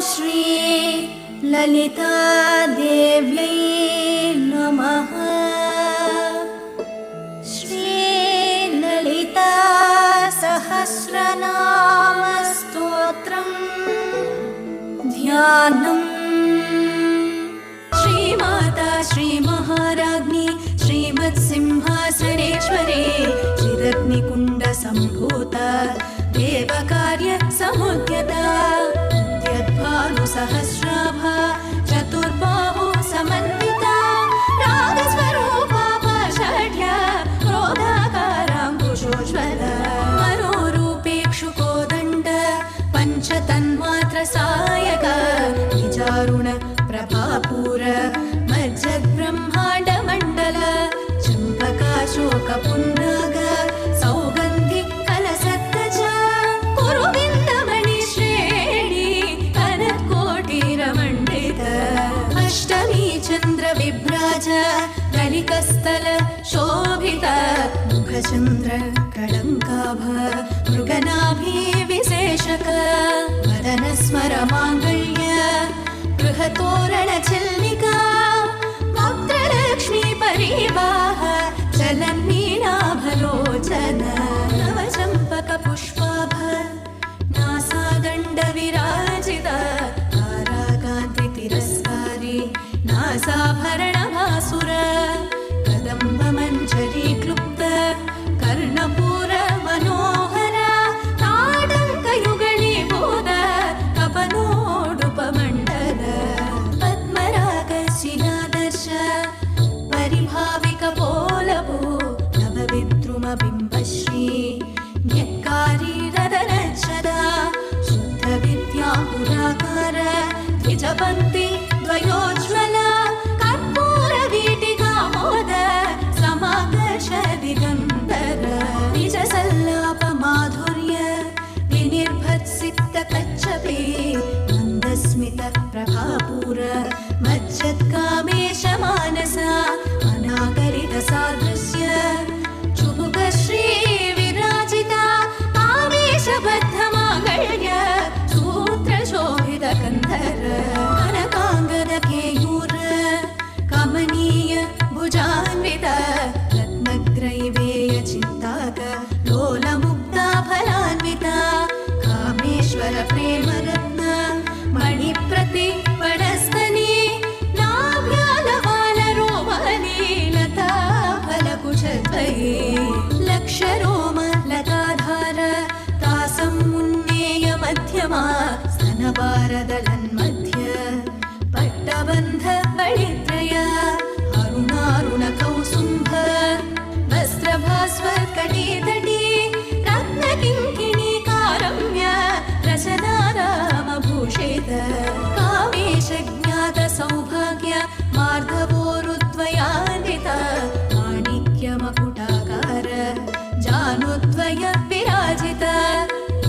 श्री ललितादेव्यै नमः। श्री ललिता सहस्रनाम स्तोत्रम् ध्यानम्। श्रीमाता श्रीमहाराज्ञी श्रीमत्सिंहासनेश्वरी चिदग्निकुण्डसम्भूता देवकार्य समुद्यता उद्यद्भानुसहस्राभा चतुर्बाहु समन्विता रागस्वरूपा पाषाढ्या क्रोधाकाराङ्कुशोज्ज्वला मनोरूपेक्षुकोदण्ड पञ्चतन्मात्रसायक निजारुण प्रभापूर मज्जद्ब्रह्माण्डमण्डल चम्पकाशोकपुन्नाग सौगन्धि कलसत्तज कुरुविन्दमणिश्रेणी कनत्कोटिरमण्डित अष्टमी चन्द्रविभ्राज कलिकस्थल शोभित मुखचन्द्र कळङ्काभ मृगनाभिविशेषक वदनस्मर माङ्गल्य गृहतोरणचिल्लिका वक्त्रलक्ष्मी परिवाह चलन्मीनाभलोचन नवचम्पकपुष्पाभ नासादण्डविराजित ताराकान्ति तिरस्कारी नासाभरणभासुर कदम्बमञ्जरी क्लुप्त कर्णपूर मनोहर ताडङ्कयुगळीभूत कपनोडुपमण्डल पद्मरागशिलादर्श परिभाविकपोलभू नवविद्रुमबिम्बश्री न्यक्कारी रदनच्छदा शुद्धविद्यापुराकार द्विजपन्थी द्वयोज्ज्वल कर्पूरवीटिकामोद समाकर्ष दिगन्तर निजसल्लापमाधुर्य विनिर्भत्सितकच्छपे मन्दस्मित प्रभापूर मज्जत्कामेश मानसा अनागरित सादृश्य चुबुकश्री विराजिता आवेशबद्धमाङ्गल्य सूत्रशोभित कन्धर कनकाङ्गद केयूर कमनीय भुजान्वित रत्नग्रैवेय चिन्ताक लोलमुग्धा फलान्विता कामेश्वर प्रेमरत्न मणिप्रति वनस्तनी नाभ्यालवालरोमनी लता फलकुशद्वये लक्षरोम लताधार तासमुन्नेय मध्यमा स्तनपारदलन्मध्य पट्टबन्ध बलित्रय अरुणारुण कौसुम्भ वस्त्रभास्वत्कटितटी रत्नकिङ्किणी कारम्य रचनारामभूषित कामेश ज्ञात सौभाग्य मार्धवोरुद्वयान्वित माणिक्यमकुटाकार जानुद्वय विराजित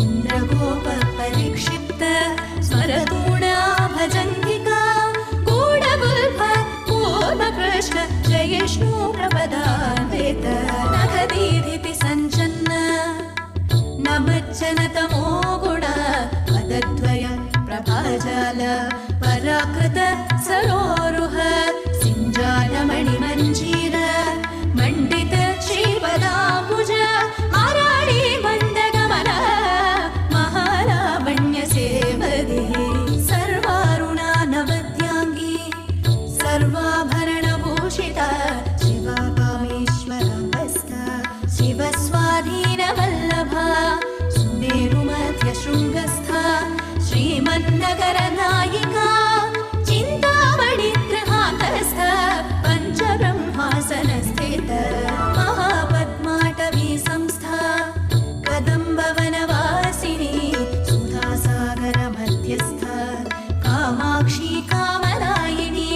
इन्द्रगोप परिक्षिप्त स्वरतूणा भजन्तिका गूढगुल्फ पूर्वकृष्ण जयिष्णु प्रपदान्वित नखदीधिति सञ्चन्न नमज्जनतमो गुण पदद्वय प्रभाजाल पराकृत सरोरुह सिञ्जालमणिमञ्जीर मण्डित श्रीपदाम्बुज आराडी मन्दगमन महालावण्यसेवदी सर्वारुणा नवद्याङ्गी सर्वाभरणभूषिता शिवा कामेश्वरावस्थ शिवस्वाधीनवल्लभा सुमेरुमध्यशृङ्गस्था श्रीमन्नगरनायिका चिन्तामणिगृहान्तस्थ पञ्चब्रह्मासनस्थित महापद्माटवी संस्था कदम्बवनवासिनी सुधासागर मध्यस्थ कामाक्षी कामनायिनी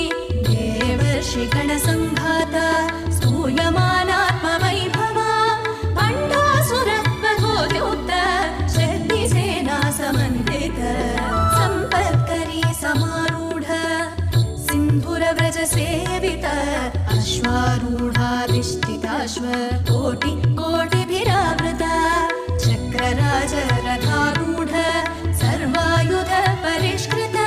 देवर्षिगणसङ्घाता स्तूयमानात्मवैभवा पण्डासुरवधोद्युक्त शक्तिसेना समन्वित सम्पत्करी समारूढ सिन्धुरव्रजसेवित अश्वारूढाधिष्ठिताश्व कोटि कोटिभिरावृता चक्रराज रथारूढ सर्वायुध परिष्कृता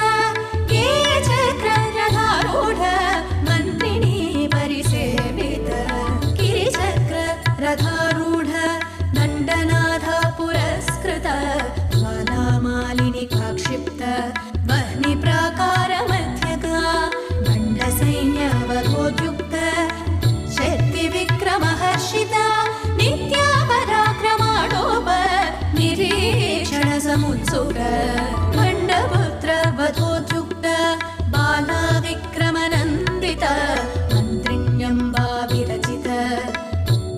समुत्सुक खण्डपुत्र वधोद्युक्त बाला विक्रमनन्दित मन्त्रिण्यम्बा विरचित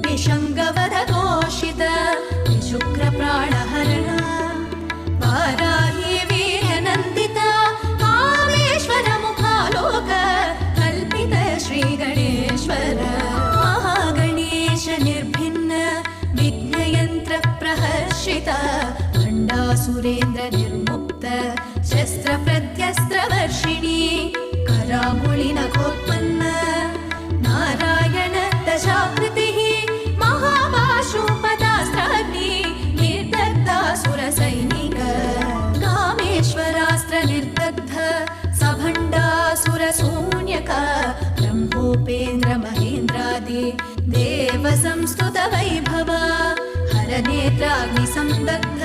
विशङ्गवधतोषित विशुक्रप्राणहरण वाराही वीर्यनन्दिता कामेश्वर मुखालोक कल्पित श्रीगणेश्वर महागणेश निर्भिन्न विघ्नयन्त्र प्रहर्षित भण्डासुरेन्द्र निर्मुक्त शस्त्रप्रत्यस्त्रवर्षिणी करामुळि नखोत्पन्न नारायण दशाकृतिः महापाशुपदास्त्राग्नि निर्दग्धासुरसैनिक कामेश्वरास्त्र निर्दग्ध सभण्डासुरशून्यक ब्रह्मोपेन्द्र महेन्द्रादि देव संस्तुत वैभव हरनेत्राग्निसंदग्ध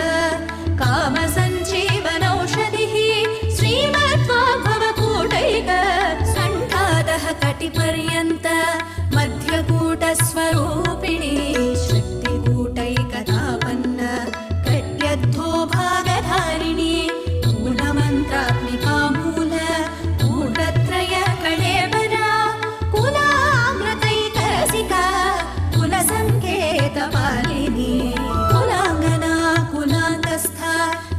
कामसञ्जीवनौषधिः श्रीमद्वाग्भवकूटैक सण्ठादः कटिपर्यन्त मध्यकूटस्वरूपिणी शक्तिकूटैकतापन्न कट्यद्धो भागधारिणी मूलमन्त्रात्मिका मूल कूटत्रय कळेबरा कुलामृतैकरसिका कुलसङ्केतपालिनी कुलाङ्गना कुलान्तस्थ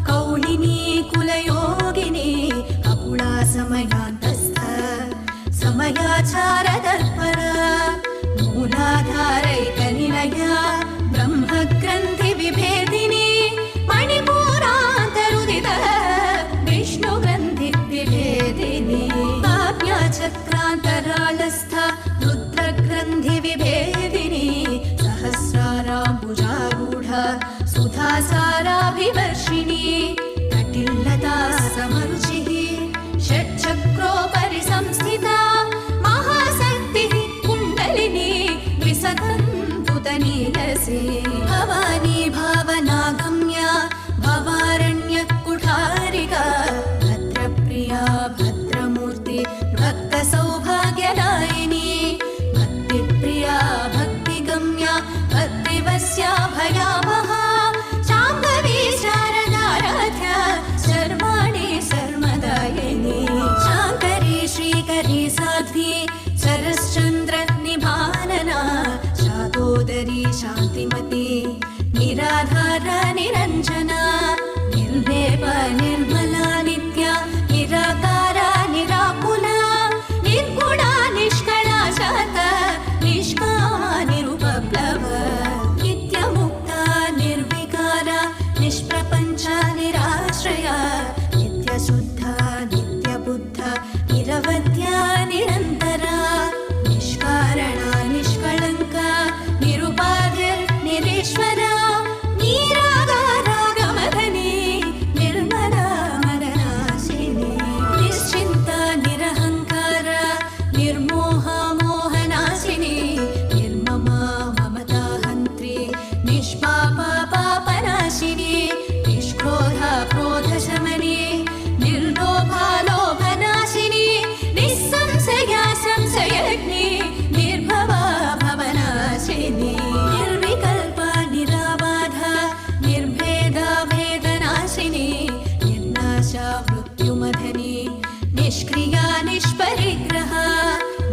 कौलिनी कुलयोगिनी अकुला समयान्तस्थ समयाचारतत्परा मूलाधारैकनिलया ब्रह्मग्रन्थिविभेदिनी मणिपूरान्तरुदित विष्णुग्रन्थिविभेदिनी काव्याचक्रान्तरालस्थ रुद्रग्रन्थिविभेदिनी सहस्राराम्बुजारूढ सुधासाराभिवर्षिणी कटिल्लता समरुचिः षट्चक्रोपरि संस्थिता महाशक्तिः कुण्डलिनी विसदन्तुतनीलसे भवानी भावनागम्या भवारण्यकुठारिका भद्रप्रिया भद्रमूर्ति भक्तसौभाग्यदायिनी भक्तिप्रिया भक्तिगम्या भक्तिवस्या भयावहा शाम्भवी शारदाराध्या सर्वाणि सर्वदायिनी शाङ्करी श्रीकरी साध्वी शरश्चन्द्र निभानना शातोदरी शान्तिमती निराधारा निरञ्जना निर्लेप निर्मला नित्या निराकारा निराकुला निर्गुणा निष्कला शात निष्कामा निरुपप्लव नित्यमुक्ता निर्विकारा निष्प्रपञ्चा निराश्रया नित्यशुद्धा नित्यबुद्धा निरवध्या निरन्तरा निष्कारणा निष्कळङ्का निरुपाधिर्निरीश्वरा निरागारागमधनी निर्मला मदनाशिनी निश्चिन्ता निरहङ्कारा निर्मोहा मोहनाशिनी निर्ममा ममताहन्त्री निष्पापा पापनाशिनी निष्क्रोधा क्रोधशमनी निर्लोभा लोभनाशिनी निस्संशया संशयग्नि निर्भवा भवनाशिनी निर्विकल्पा निराबाधा निर्भेदा भेदनाशिनी निर्नाशा मृत्युमधनी निष्क्रिया निष्परिग्रहा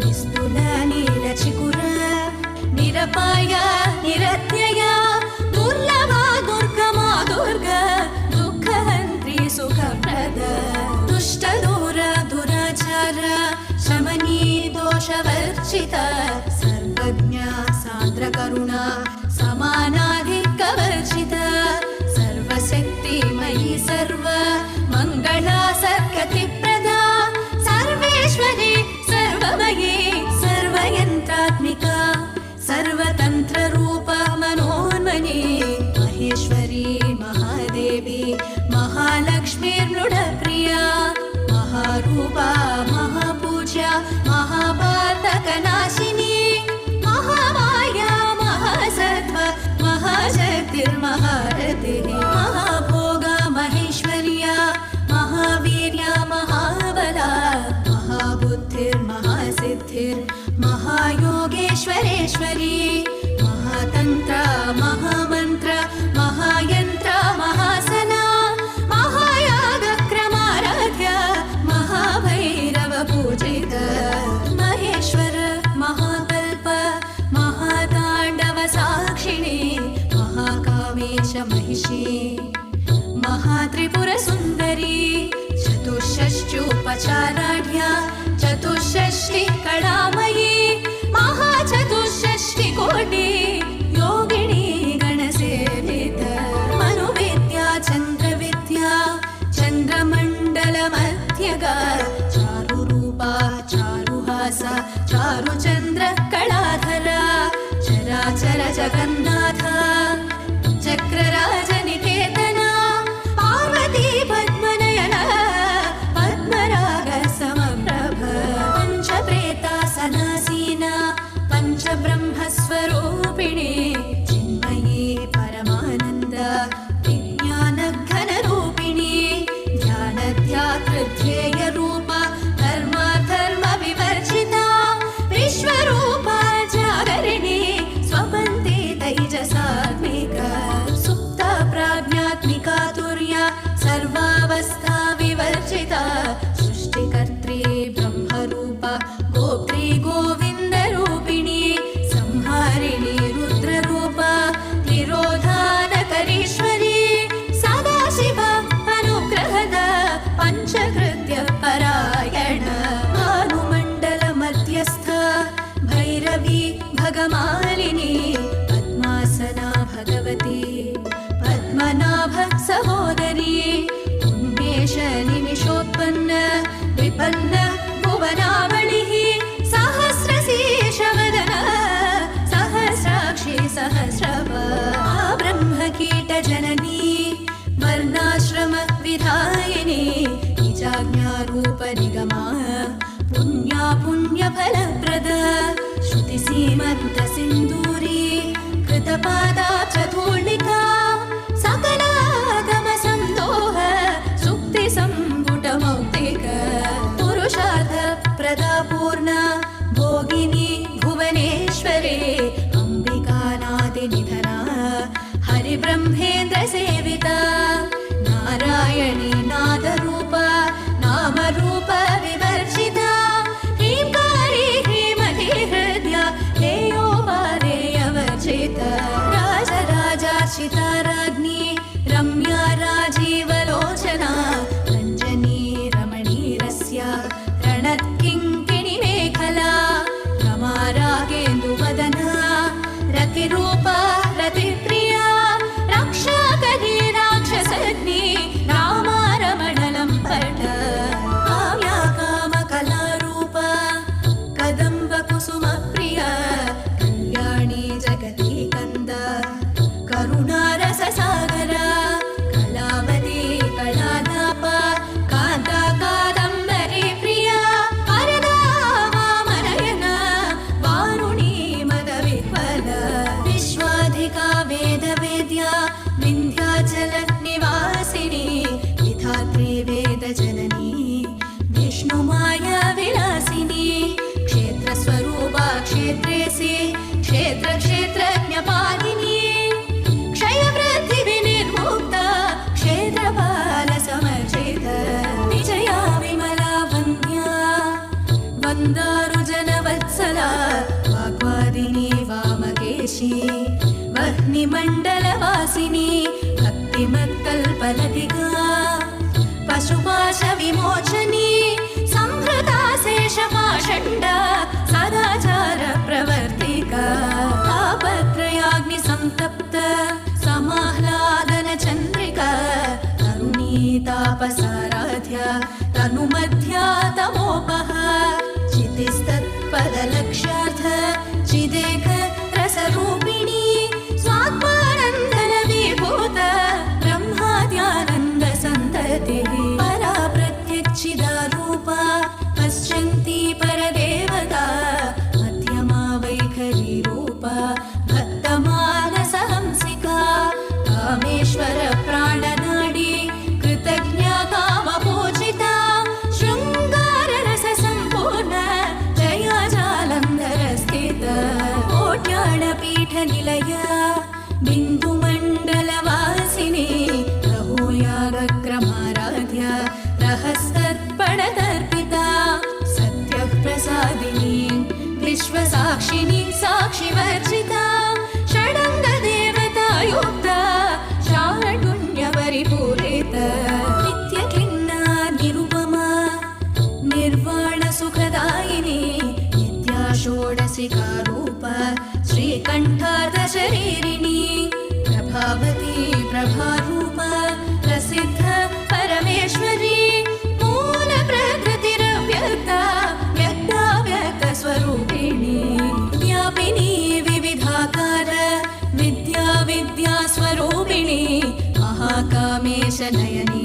निस्तुला नीलचिकुरा निरपाया निरत्यया दुर्लभा दुर्गमा दुर्गा दुःखहन्त्री सुखप्रद दुष्टदूर दुराचार शमनी दोषवर्जिता सर्वज्ञा सान्द्रकरुणा समानाधिकवर्जिता सर्वशक्तिमयी सर्व मङ्गला सर्गतिप्रदा सर्वेश्वरी सर्वमयी सर्वयन्त्रात्मिका सर्वतन्त्ररूपा मनोन्मनी महेश्वरी महादेवी महालक्ष्मीर्मृडप्रिया महारूपा महापूज्या महापातकनाशिनी महामाया महासत्त्व महाशक्तिर्महारतिः महाभोगा महेश्वर्या महावीर्या महाबला महायोगेश्वरेश्वरी महातन्त्र महामन्त्र महायन्त्र महासना महेशी महात्रिपुरसुन्दरी चतुष्षष्ट्युपचाराढ्या चतुष्षष्टि कलामयी महाचतुष्षष्टिकोटि योगिनी गणसेवित मनुविद्या चन्द्रविद्या चन्द्रमण्डलमध्यगा चारुरूपा चारुहासा चारुचन्द्र कलाधरा चराचर जगन्नाथ चक्रराजनिकेतना पार्वती पद्मनयना पद्मराग समप्रभ पञ्चप्रेतासनासीना पञ्चब्रह्मस्वरूपिणी चिन्मयी परमानन्द विज्ञानघनरूपिणी ध्यानध्यातृध्येयरूपा धर्मविवर्जिता विश्वरूपा जागरिणी स्वपन्ते तैजसात्मिका सुप्ता प्राज्ञात्मिका तुर्या सर्वावस्था विवर्जिता सृष्टिकर्त्री ब्रह्मरूपा गोप्त्री गोविन्दरूपिणी संहारिणी रुद्ररूपा तिरोधानकरीश्वरी सदाशिव अनुग्रहद पञ्चकृत्य परायण भानुमण्डल मध्यस्थ भैरवी भगमालिनी पद्मासना भगवती पद्मनाभ सहोदरी उन्मेष निमिषोत्पन्न विपन्न भुवनावलिः सहस्रशीर्षवदन सहस्राक्षी सहस्रपा ब्रह्मकीटजननी वर्णाश्रम विधायिनी निजाज्ञारूप निगमा पुण्या पुण्यफलप्रद श्रुतिसीमन्त सिन्दूरी कृतपादा चतुर्णिका सकलागम सन्दोह सुक्तिसम्पुटमौक्तिक पुरुषार्थ प्रदापूर्णा भोगिनी भुवनेश्वरे अम्बिकानादिनिधना हरिब्रह्मेन्द्र सेविता नारायणी नादरूपा नामरूप विवर्जिता ह्रींकारी ह्रीमती हृद्या हेयोपादेयवर्जिता राजराजार्चिता राज्ञी रम्या राजीवलोचना रञ्जनी रमणीरस्या रणत्किङ्किणी मेखला रमा रागेन्दुवदना रतिरूपा रतिप्रिया रक्षाकरी राक्षसग्नि रामारमणलं पठ काव्या कामकलारूपा कदम्बकुसुमप्रिया कल्याणी जगती कन्द करुणारससागरा कलावती कलादापा कान्ता कादम्बरी प्रिया वरदा वामनयना वारुणी मदविह्वल विश्वाधिका वेदवेद्या विन्ध्याचल निवासिनी विधात्री वेदजननी विष्णुमाया विलासिनी क्षेत्रस्वरूपा क्षेत्रेसि क्षेत्रक्षेत्रज्ञपालिनी क्षयवृद्धिविनिर्मुक्ता क्षेत्रपालसमर्जित विजया विमला वन्द्या वन्दारुजनवत्सला वाग्वादिनी वामकेशी वह्निमण्डलवासिनी भक्तिमत्कल्पलतिका पशुपाशविमोचनी संहृता शेषपाषण्डा सदाचार प्रवर्तिका तापत्रयाग्निसन्तप्त समाह्लादन चन्द्रिका तरुणीतापसाराध्या तनुमध्या तमोपः चितिस्तत्पदलक्ष्यार्थ चिदेक रसरूपिणी स्वात्मानन्दन विभूत ब्रह्माद्यानन्द परिपूरित नित्यक्लिन्ना निरुपमा निर्वाणसुखदायिनी नित्या षोडशिकारूप श्रीकण्ठार्धशरीरिणी प्रभावती प्रभारूप प्रसिद्ध परमेश्वरी मूलप्रकृतिरव्यक्ता व्यक्ता व्यक्तस्वरूपिणी व्यापिनी विविधाकार विद्या विद्यास्वरूपिणी महाकामेशनयनी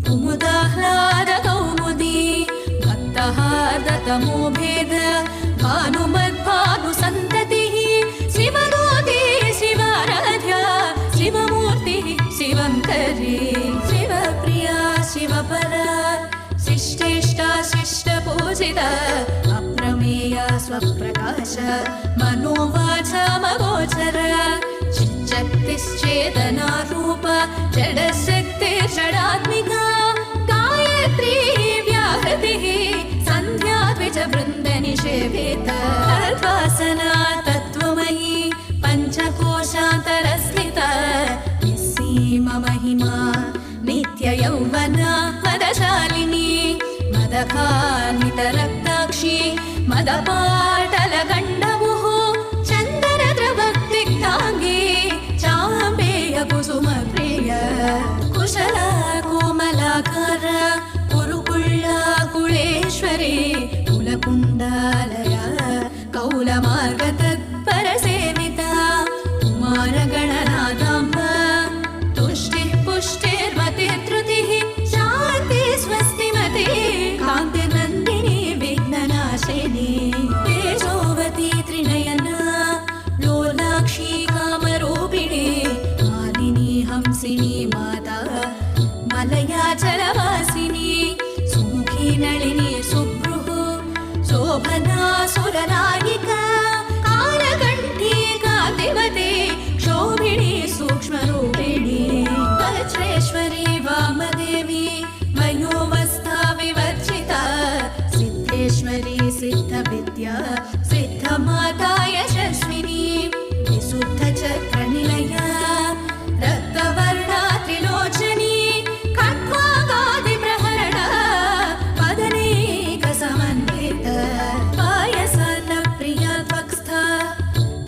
कुमुदाह्लादकौमुदी भक्तहार्दतमो भेद भानुमद्भानुसन्ततिः शिवदूती शिवाराध्या शिवमूर्तिः शिवङ्करी शिवप्रिया शिवपरा शिष्टेष्टा शिष्टपूजिता अप्रमेया स्वप्रकाश मनोवाचामगोचर चिच्चक्तिश्चेतनारूप जडशक्तिर्षडात्मिका गायत्री व्याहृतिः सन्ध्या द्विजवृन्दनिषेविता तद्वासना तत्त्वमयी पञ्चकोशान्तरस्थिता निस्सीममहिमा नित्ययौवना मदशालिनी मदघानितरक्ताक्षी मदपाटलगण्डमुः चन्दनद्रवक्तिग्धाङ्गी चाम्बेयकुसुमप्रिय कुशला कोमलाकार कुरुकुळ्ळा कुळेश्वरी कुलकुण्डालया कौलमार्गतत्परसेविता कुमारगणनाथाम्ब तुष्टिः पुष्टिर्मतिर्धृतिः शान्ति स्वस्तिमती कान्तिर्नन्दिनी विघ्ननाशिनी तेजोवती त्रिनयना लोलाक्षी कामरूपिणी मालिनी हंसिनी माता मलयाचलवासिनी सुमुखी नलिनी सुभ्रुः शोभना सुरनायिका कालकण्ठी कान्तिमती क्षोभिणी सूक्ष्मरूपिणी वज्रेश्वरी वामदेवी वयोवस्था विवर्जिता सिद्धेश्वरी सिद्धविद्या सिद्धमाता यशस्विनी विशुद्धचक्रनिलया रक्तवर्णा त्रिलोचनी खड्वागादिप्रहरणा पदनेकसमन्विता पायसान्नप्रिया त्वक्स्था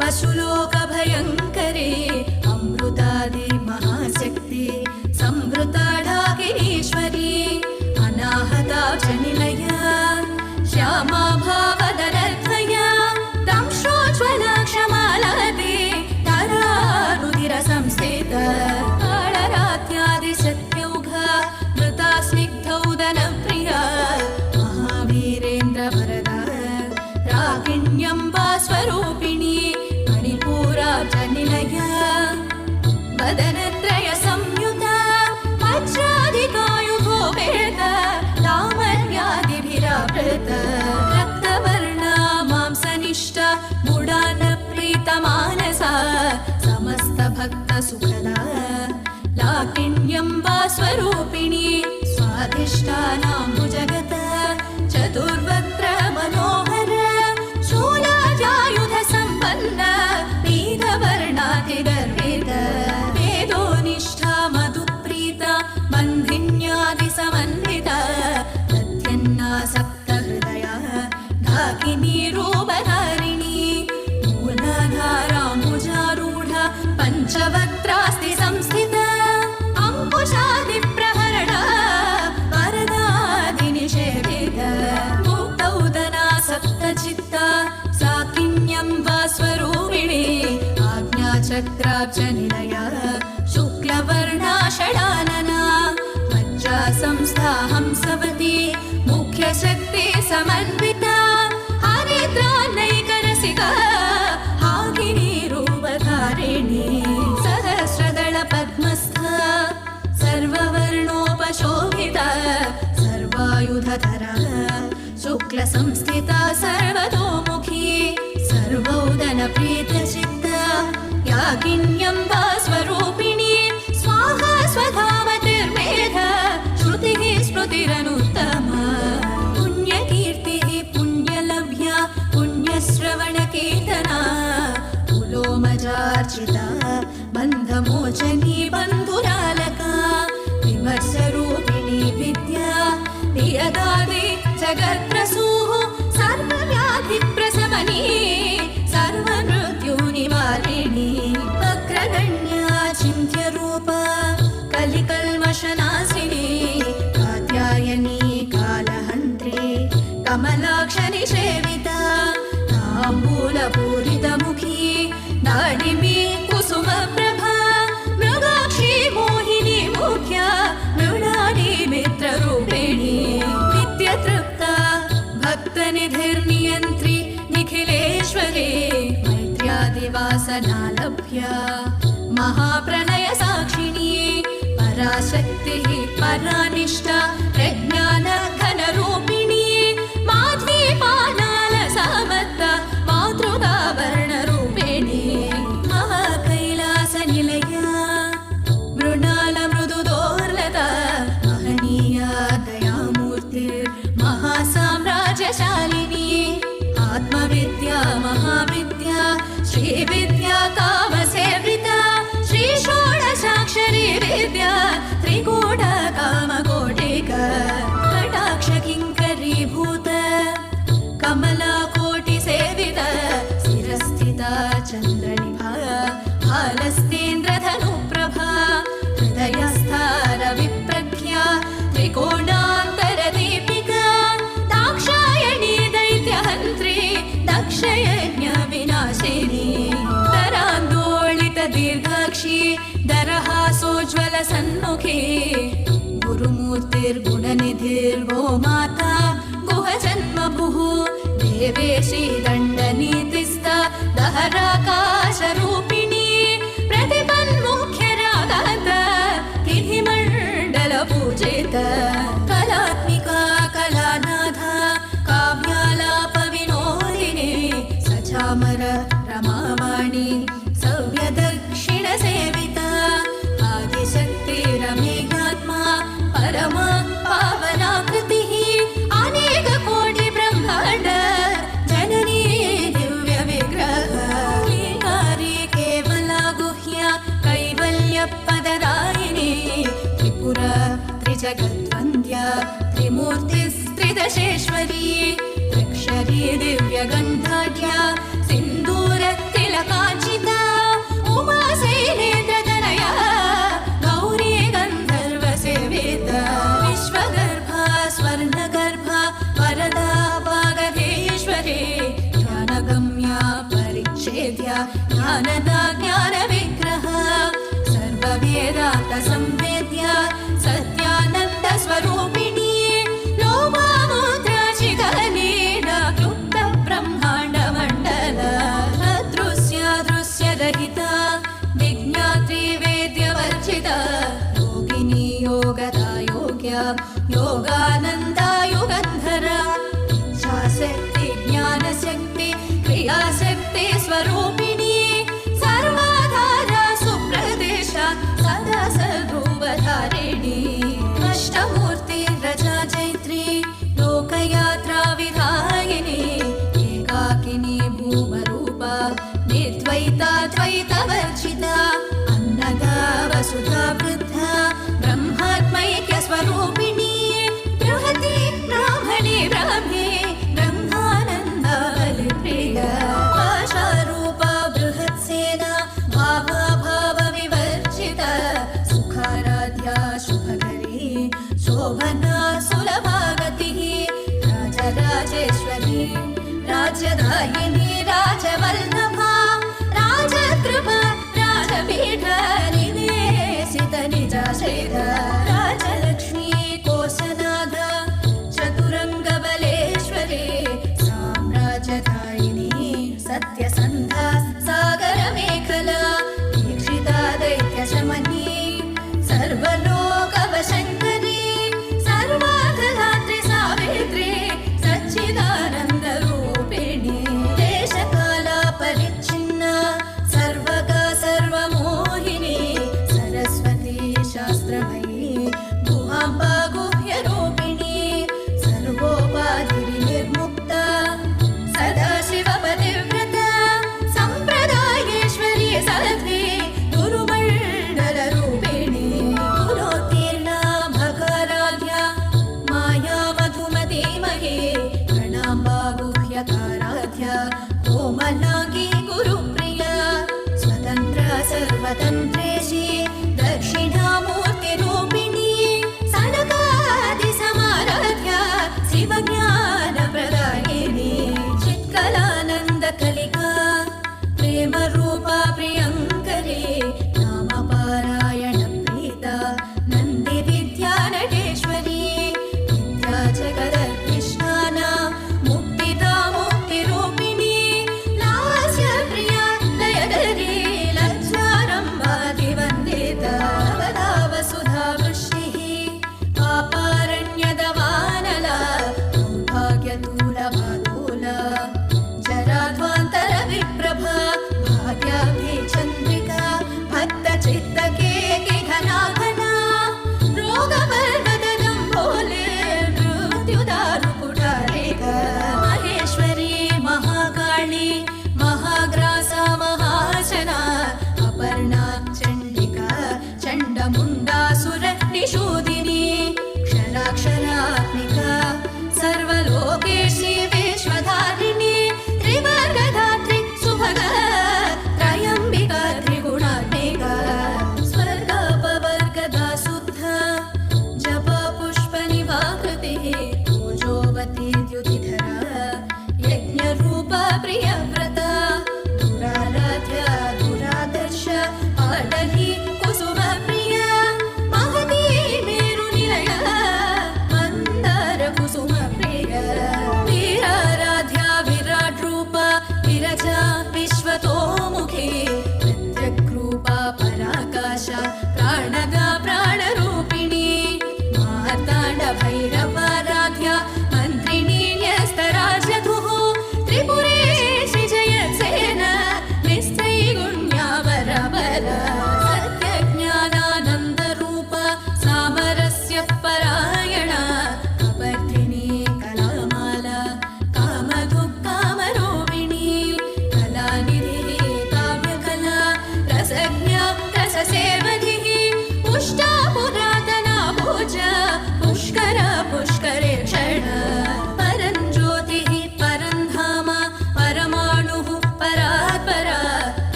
पशुलोकभयङ्करी अमृतादि महाशक्ति संवृता ढाकिनीश्वरी अनाहता च निलया श्यामा भावदरद्वया दंश्रोज्ज्वला क्षमालते तरारुधिरसंस्थिता कालरात्यादिशक्त्यौघा मृता स्निग्धौदनप्रिया महावीरेन्द्रवरदा रागिण्यम्बा स्वरूपिणी मणिपूराब्जनिलया वदनत्रय संयुता वज्राधिकायुधो वेदा लावण्यादिभिरावृता रक्तवर्णा मांसनिष्ठा मुडानप्रीतमानसा समस्तभक्तसुखदा लाकिण्यम्बा स्वरूपिणी स्वाधिष्ठानाम्बुजगता चतुर्वक्त्र मनोहर शूलाजायुधसम्पन्ना पीतवर्णातिगर्विता वेदोनिष्ठा मधुप्रीता बन्धिन्यादिसमन्विता तद्यन्नासक्तहृदया ढाकिनी रूपधारिणी मूलाधाराम्बुजारूढा पञ्चवक्त्रास्ति संस्थिता अङ्कुशादिप्रहरणा वरदादिनिषेविता मुक्तौदना सप्तचित्ता साकिन्यम्बा स्वरूपिणी आज्ञाचक्राब्जनिलया शुक्लवर्णा षडानना मज्जा संस्था हंसवती मुख्यशक्ति समन्विता हरिद्रानैकरसिका हाकिनी रूपधारिणी सहस्रदल पद्मस्था सर्ववर्णोपशोभिता सर्वायुधधरा शुक्लसंस्थिता सर्वतोमुखी सर्वौदनप्रीतचित्ता याकिन्यम्बा स्वरूपिणी स्वाहा स्वधामतिर्मेधा श्रुतिः स्मृतिरनुत्तमा पुण्यकीर्तिः पुण्यलभ्या पुण्यश्रवणकीर्तना पुलोमजार्चिता बन्धमोचनी बन्धुरालका सिंहासनालभ्य महाप्रलय साक्षिणी पराशक्तिः परानिष्ठा प्रज्ञान घनरूपिणी माध्वीपानाल समत्ता मातृकावर्णरूपिणी महाकैलासनिलया मृणाल मृदुदोर्लता महनीया दयामूर्तिर्महासाम्राज्यशालिनी आत्मविद्या महाविद्या श्रीविद्या कामसेविता श्रीषोडशाक्षरी विद्या त्रिकूट कामकोटिक कटाक्ष किङ्करीभूत कमलाकोटिसेवित शिरस्थिता चन्द्रनिभा हालस्तेन्द्रधनुप्रभा हृदयस्था रविप्रज्ञा त्रिकोणान्तरदीपिका दाक्षायणी दैत्यहन्त्री दक्षयज्ञविनाशिनी दरान्दोलित दीर्घाक्षी दरहासोज्ज्वल सन्मुखी गुरुमूर्तिर्गुणनिधिर्गो माता गुहजन्मभुः देवेशी दण्डनीतिस्था दहराकाशरूपिणी प्रतिपन्मुख्यरागत तिथिमण्डलपूजित कलात्मिका कलानाथा काव्यालापविनोदिनी सचामर रमावाणी सव्यदक्षिणसेविता आदिशक्तिरमेयात्मा परमा पावनाकृतिः अनेककोटिब्रह्माण्ड जननी दिव्यविग्रह लीलारी केवला गुह्या कैवल्यपददायिनी त्रिपुरा त्रिजगद्वन्द्या त्रिमूर्तिस्त्रिदशेश्वरी त्रिक्षरी दिव्यगन्धाढ्या सिन्दूरतिलकाञ्चिता उमा शैलेन्द्रतनया गौरी गन्धर्वसेविता विश्वगर्भा स्वर्णगर्भा वरदा वागधेश्वरी ज्ञानगम्या परिच्छेद्या ज्ञानदा ज्ञानविग्रहा सर्ववेदान्तसंवेद्या सत्यानन्दस्वरूपिणी लोभामुद्राचितनीला क्लुप्तब्रह्माण्डमण्डल अदृश्यदृश्यरहिता विज्ञात्रिवेद्यवर्जिता योगिनी योगदा योग्या योगानन्दा युगन्धरा इच्छाशक्ति ज्ञानशक्ति क्रियाशक्ति स्वरूपिणी सर्वाधारा सुप्रदेशा सदा सद्रूपधारिणी अष्टमूर्ति रजा चैत्री लोकयात्रा विधायिनी एकाकिनी भूमरूपा निर्द्वैता द्वैतवर्जिता अन्नदा वसुधा वृद्धा ब्रह्मात्मैक्यस्वरूपिणी बृहति ब्राह्मणे ब्राह्मे ब्रह्मानन्दा बलिप्रिया आशारूपा बृहत्सेना भावा भावविवर्जिता सुखाराध्या शुभकरी शोभना सुलभागतिः राजराजेश्वरी राज्यदायिनी राजवल्लभा राजकृपा राजपीठ निवेशित निजाशेध राजलक्ष्मी कोसनाधा चतुरङ्गबलेश्वरी साम्राज्यदायिनी सत्यसन्धा सागरमेखला दीक्षिता दैत्यशमनी सर्वलोकवशङ्करी सर्वाधात्री सावित्री सच्चिदानन्दरूपिणी देशकाला परिच्छिन्ना सर्वगा सर्वमोहिनी सरस्वती शास्त्रमयी गुहाम्बा गुह्यरूपिणी सर्वोपाधिर्मुक्ता सदाशिवपतिव्रता सम्प्रदायेश्वरी सद्वे गुरुमण्डलरूपिणी गुरोत्तीर्णा भगाराध्या माया मधुमतीमहे गणाम्बा गुह्यकाराध्या कोमलाङ्गी गुरुप्रिया स्वतन्त्रा सर्वतन्त्रेशी दक्षिणामूर्तिरूपिणी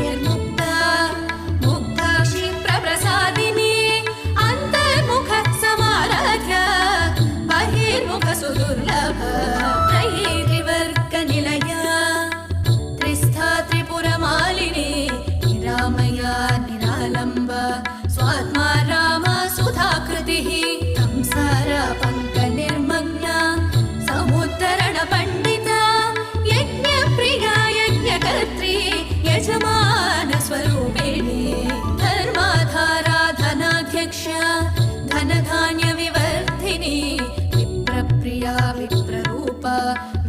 निर्मुक्ता मुग्धा क्षिप्रप्रसादिनी अन्तर्मुख समाराध्य बहिर्मुख सुदुर्लभ त्रयी त्रिवर्गनिलया त्रिस्था त्रिपुरमालिनी निरामया निरालम्ब स्वात्मा रामा सुधाकृतिः संसारा पङ्कनिर्मग्ना समुद्धरण पण्डिता यज्ञप्रिया यज्ञकर्त्री यजमान स्वरूपिणी धर्माधारा धनाध्यक्षा धनधान्य विवर्धिनी विप्रप्रिया विप्ररूपा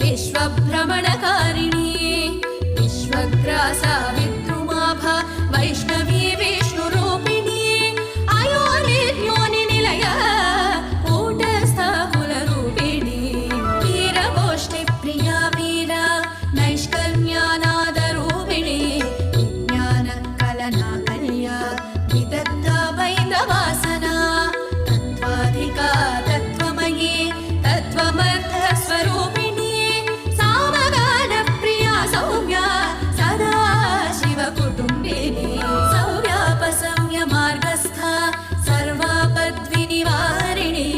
विश्वभ्रमणकारिणी विश्वग्रासा विद्रुमाभा वैष्णवी विष्णुरूपिणी अयोनिर्योनिनिलया कूटस्था कुलरूपिणी वीरगोष्ठिप्रिया वीरा नैष्कर्म्यानादरूपिणी विज्ञानकलनाकल्या विदग्धा वैदवासना तत्त्वाधिका तत्त्वमयी तत्त्वमर्थस्वरूपिणी सामगानप्रिया सौम्या सदा शिवकुटुम्बिनी सौर्यापसंयमार्गस्था सर्वापद्विनिवारिणी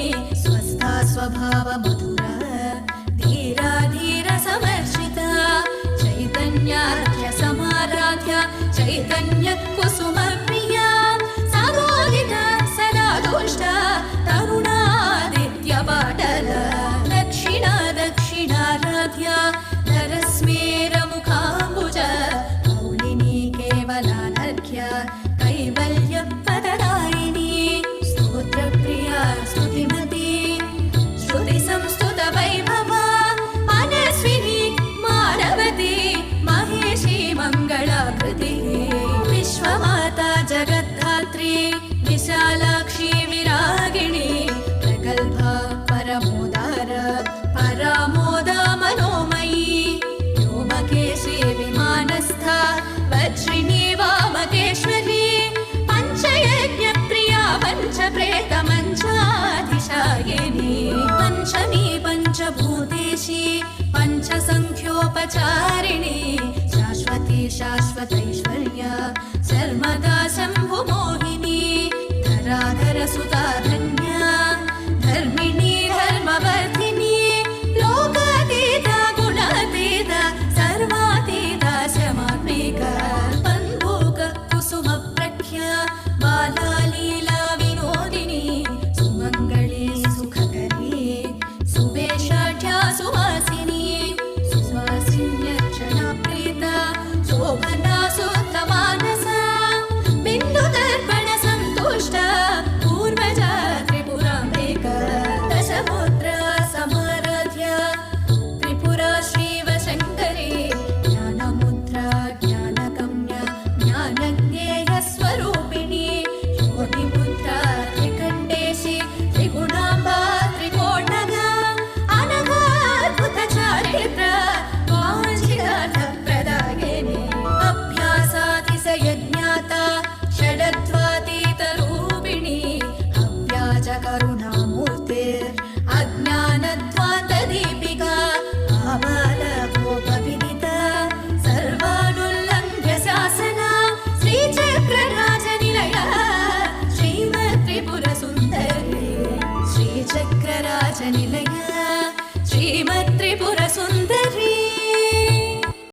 स्वस्था स्वभावमधुरा धीरा धीर समर्चिता चैतन्याख्य समाराध्य चैतन्यकुसुमप्रिया सगोदिता सदा दुष्टा तरुणादित्यपाटल दक्षिणा दक्षिणाराध्या नरस्मेरमुखाम्बुज मौलिनी केवलानर्घ्य कैवल्यपददायिनी स्तोत्रप्रिया स्तुतिमती श्रुतिसंस्तुतवैभवा मनस्विनी मानवती महेशी मङ्गलाकृतिः विश्वमाता जगद्धात्री विशालाक्षी विरागिणी प्रगल्भा परमोदार परामोदा मनोमयी व्योमकेशी विमानस्था वज्रिणी वामकेश्वरी पञ्चयज्ञप्रिया पञ्चप्रेतमञ्चाधिशायिनी पञ्चमी पञ्चभूतेशी पञ्चसङ्ख्योपचारिणी शाश्वती शाश्वतैश्वर्या